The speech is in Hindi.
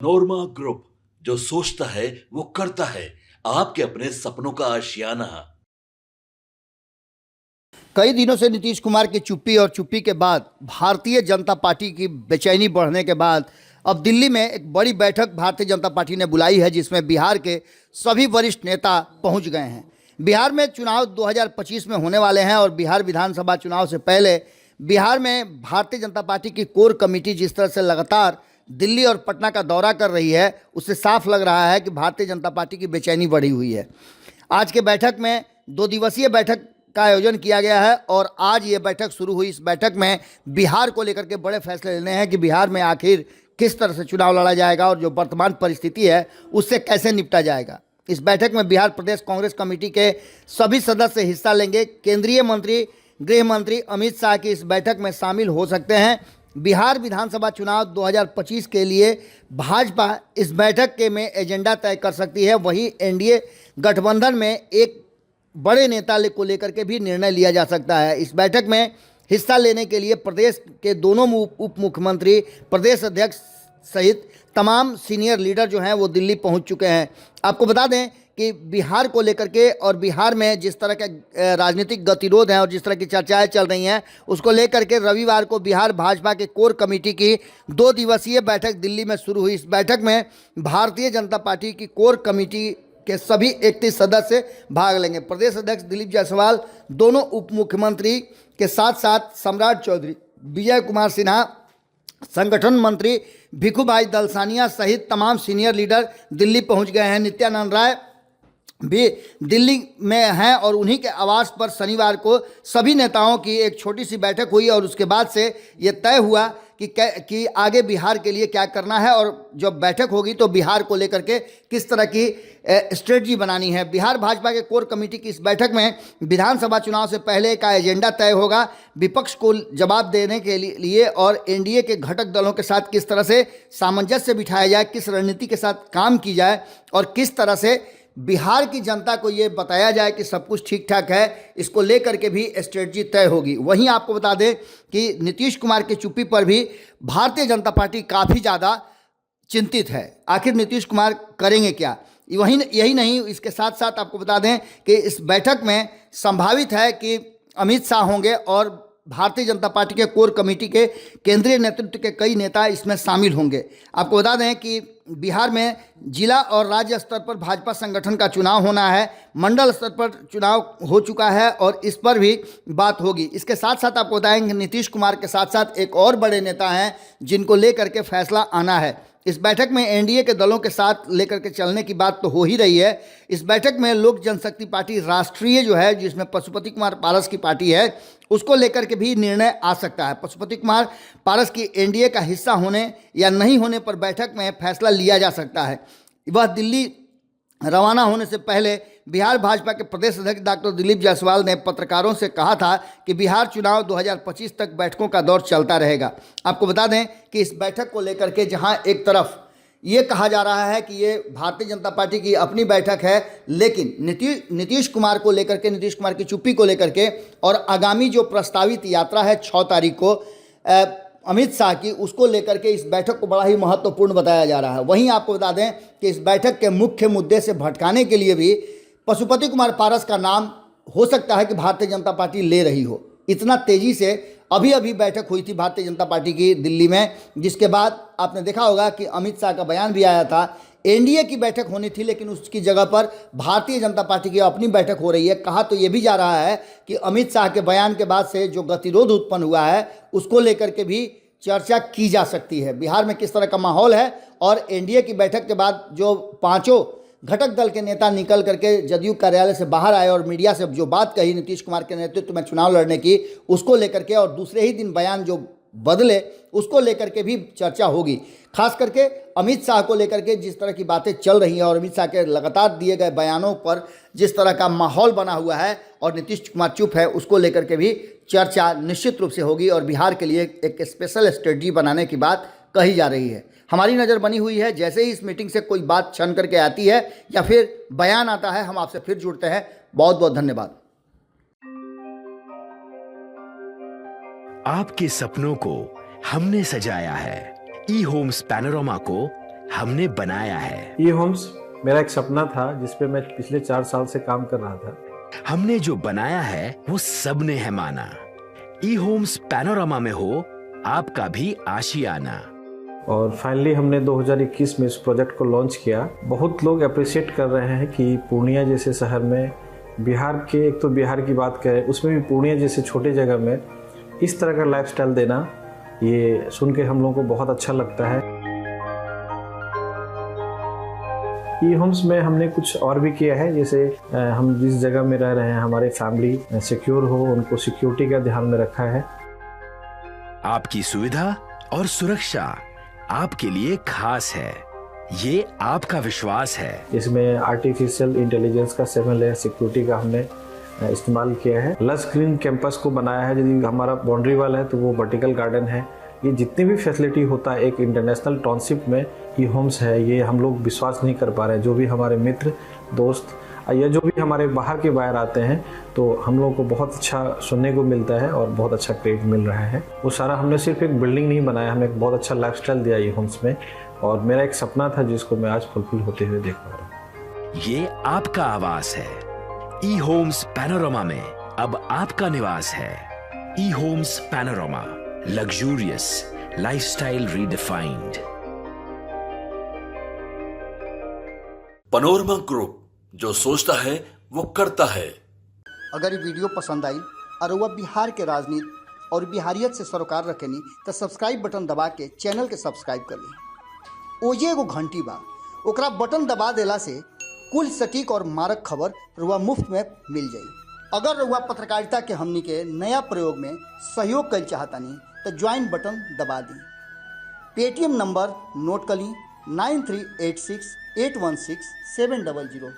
नोरमा ग्रुप, जो सोचता है वो करता है। आपके अपने सपनों का आशियाना। कई दिनों से नीतीश कुमार की चुप्पी और चुप्पी के बाद भारतीय जनता पार्टी की बेचैनी बढ़ने के बाद अब दिल्ली में एक बड़ी बैठक भारतीय जनता पार्टी ने बुलाई है, जिसमें बिहार के सभी वरिष्ठ नेता पहुंच गए हैं। बिहार में चुनाव 2025 में होने वाले हैं और बिहार विधानसभा चुनाव से पहले बिहार में भारतीय जनता पार्टी की कोर कमेटी जिस तरह से लगातार दिल्ली और पटना का दौरा कर रही है, उससे साफ लग रहा है कि भारतीय जनता पार्टी की बेचैनी बढ़ी हुई है। आज के बैठक में 2 दिवसीय बैठक का आयोजन किया गया है और आज ये बैठक शुरू हुई। इस बैठक में बिहार को लेकर के बड़े फैसले लेने हैं कि बिहार में आखिर किस तरह से चुनाव लड़ा जाएगा और जो वर्तमान परिस्थिति है उससे कैसे निपटा जाएगा। इस बैठक में बिहार प्रदेश कांग्रेस कमेटी के सभी सदस्य हिस्सा लेंगे। केंद्रीय मंत्री गृह मंत्री अमित शाह की इस बैठक में शामिल हो सकते हैं। बिहार विधानसभा चुनाव 2025 के लिए भाजपा इस बैठक के में एजेंडा तय कर सकती है। वहीं एनडीए गठबंधन में एक बड़े नेता को लेकर के भी निर्णय लिया जा सकता है। इस बैठक में हिस्सा लेने के लिए प्रदेश के दोनों उप मुख्यमंत्री, प्रदेश अध्यक्ष सहित तमाम सीनियर लीडर जो हैं वो दिल्ली पहुंच चुके हैं। आपको बता दें कि बिहार को लेकर के और बिहार में जिस तरह के राजनीतिक गतिरोध हैं और जिस तरह की चर्चाएं चल रही हैं, उसको लेकर के रविवार को बिहार भाजपा के कोर कमेटी की 2 दिवसीय बैठक दिल्ली में शुरू हुई। इस बैठक में भारतीय जनता पार्टी की कोर कमेटी के सभी 31 सदस्य भाग लेंगे। प्रदेश अध्यक्ष दिलीप जायसवाल, दोनों उप मुख्यमंत्री के साथ साथ सम्राट चौधरी, विजय कुमार सिन्हा, संगठन मंत्री भिखू भाई दलसानिया सहित तमाम सीनियर लीडर दिल्ली पहुंच गए हैं। नित्यानंद राय भी दिल्ली में हैं और उन्हीं के आवास पर शनिवार को सभी नेताओं की एक छोटी सी बैठक हुई और उसके बाद से ये तय हुआ कि आगे बिहार के लिए क्या करना है और जब बैठक होगी तो बिहार को लेकर के किस तरह की स्ट्रेटजी बनानी है। बिहार भाजपा के कोर कमेटी की इस बैठक में विधानसभा चुनाव से पहले का एजेंडा तय होगा, विपक्ष को जवाब देने के लिए और एनडीए के घटक दलों के साथ किस तरह से सामंजस्य बिठाया जाए, किस रणनीति के साथ काम की जाए और किस तरह से बिहार की जनता को ये बताया जाए कि सब कुछ ठीक ठाक है, इसको लेकर के भी स्ट्रेटजी तय होगी। वहीं आपको बता दें कि नीतीश कुमार की चुप्पी पर भी भारतीय जनता पार्टी काफ़ी ज़्यादा चिंतित है। आखिर नीतीश कुमार करेंगे क्या? यही नहीं, इसके साथ साथ आपको बता दें कि इस बैठक में संभावित है कि अमित शाह होंगे और भारतीय जनता पार्टी के कोर कमेटी के केंद्रीय नेतृत्व के कई नेता इसमें शामिल होंगे। आपको बता दें कि बिहार में जिला और राज्य स्तर पर भाजपा संगठन का चुनाव होना है, मंडल स्तर पर चुनाव हो चुका है और इस पर भी बात होगी। इसके साथ साथ आपको बताएंगे नीतीश कुमार के साथ साथ एक और बड़े नेता हैं जिनको लेकर के फैसला आना है। इस बैठक में एनडीए के दलों के साथ लेकर के चलने की बात तो हो ही रही है। इस बैठक में लोक जनशक्ति पार्टी राष्ट्रीय जो है, जिसमें पशुपति कुमार पारस की पार्टी है, उसको लेकर के भी निर्णय आ सकता है। पशुपति कुमार पारस की एनडीए का हिस्सा होने या नहीं होने पर बैठक में फैसला लिया जा सकता है। वह दिल्ली रवाना होने से पहले बिहार भाजपा के प्रदेश अध्यक्ष डॉक्टर दिलीप जायसवाल ने पत्रकारों से कहा था कि बिहार चुनाव 2025 तक बैठकों का दौर चलता रहेगा। आपको बता दें कि इस बैठक को लेकर के जहां एक तरफ ये कहा जा रहा है कि ये भारतीय जनता पार्टी की अपनी बैठक है, लेकिन नीतीश कुमार को लेकर के, नीतीश कुमार की चुप्पी को लेकर के और आगामी जो प्रस्तावित यात्रा है 6 तारीख को अमित शाह की, उसको लेकर के इस बैठक को बड़ा ही महत्वपूर्ण बताया जा रहा है। वहीं आपको बता दें कि इस बैठक के मुख्य मुद्दे से भटकाने के लिए भी पशुपति कुमार पारस का नाम हो सकता है कि भारतीय जनता पार्टी ले रही हो। इतना तेजी से अभी बैठक हुई थी भारतीय जनता पार्टी की दिल्ली में, जिसके बाद आपने देखा होगा कि अमित शाह का बयान भी आया था। एनडीए की बैठक होनी थी लेकिन उसकी जगह पर भारतीय जनता पार्टी की अपनी बैठक हो रही है। कहा तो ये भी जा रहा है कि अमित शाह के बयान के बाद से जो गतिरोध उत्पन्न हुआ है उसको लेकर के भी चर्चा की जा सकती है। बिहार में किस तरह का माहौल है और एनडीए की बैठक के बाद जो 5 घटक दल के नेता निकल करके जदयू कार्यालय से बाहर आए और मीडिया से जो बात कही नीतीश कुमार के नेतृत्व में चुनाव लड़ने की, उसको लेकर के और दूसरे ही दिन बयान जो बदले उसको लेकर के भी चर्चा होगी। खास करके अमित शाह को लेकर के जिस तरह की बातें चल रही हैं और अमित शाह के लगातार दिए गए बयानों पर जिस तरह का माहौल बना हुआ है और नीतीश कुमार चुप है, उसको लेकर के भी चर्चा निश्चित रूप से होगी और बिहार के लिए एक स्पेशल स्ट्रेटजी बनाने की बात कही जा रही है। हमारी नज़र बनी हुई है, जैसे ही इस मीटिंग से कोई बात छन करके आती है या फिर बयान आता है, हम आपसे फिर जुड़ते हैं। बहुत बहुत धन्यवाद। आपके सपनों को हमने सजाया है। ई होम्स पैनोरमा को हमने बनाया है। ई होम्स मेरा एक सपना था जिस पे मैं पिछले 4 साल से काम कर रहा था। हमने जो बनाया है वो सबने है माना। ई होम्स पैनोरामा में हो आपका भी आशियाना। और फाइनली हमने 2021 में इस प्रोजेक्ट को लॉन्च किया। बहुत लोग अप्रिशिएट कर रहे हैं कि पूर्णिया जैसे शहर में, बिहार के, एक तो बिहार की बात करें उसमें भी पूर्णिया जैसे छोटे जगह में इस तरह का लाइफस्टाइल देना, ये सुन के हम लोगों को बहुत अच्छा लगता है। ई होम्स में हमने कुछ और भी किया है, जैसे हम जिस जगह में रह रहे हैं हमारे फैमिली सिक्योर हो, उनको सिक्योरिटी का ध्यान में रखा है। आपकी सुविधा और सुरक्षा आपके लिए खास है, ये आपका विश्वास है। इसमें आर्टिफिशियल इंटेलिजेंस का 7 लेयर सिक्योरिटी का हमने इस्तेमाल किया है। लस ग्रीन कैंपस को बनाया है। यदि हमारा बाउंड्री वाल है तो वो वर्टिकल गार्डन है। ये जितनी भी फैसिलिटी होता है एक इंटरनेशनल टाउनशिप में ई होम्स है, ये हम लोग विश्वास नहीं कर पा रहे हैं। जो भी हमारे मित्र दोस्त या जो भी हमारे बाहर के बाहर आते हैं तो हम लोगों को बहुत अच्छा सुनने को मिलता है और बहुत अच्छा क्रेडिट मिल रहा है। वो सारा हमने सिर्फ एक बिल्डिंग नहीं बनाया, हमें एक बहुत अच्छा लाइफस्टाइल दिया ई होम्स में, और मेरा एक सपना था जिसको मैं आज फुलफिल होते हुए देख पा रहा हूँ। ये आपका आवास है। ई होम्स पैनोरामा में अब आपका निवास है। E Homes Panorama, luxurious lifestyle redefined. Panorama group, जो सोचता है वो करता है। अगर ये वीडियो पसंद आई और वह बिहार के राजनीति और बिहारियत से सरोकार रखेनी तो सब्सक्राइब बटन दबा के चैनल के सब्सक्राइब कर ली। ओजे एगो घंटी बा, ओकरा बटन दबा देला से कुल सटीक और मारक खबर रुआ मुफ्त में मिल जाई। अगर रुआ पत्रकारिता के हमनी के नया प्रयोग में सहयोग कर चाहतानी तो ज्वाइन बटन दबा दी। पेटीएम नंबर नोट कर ली 9386 816 700।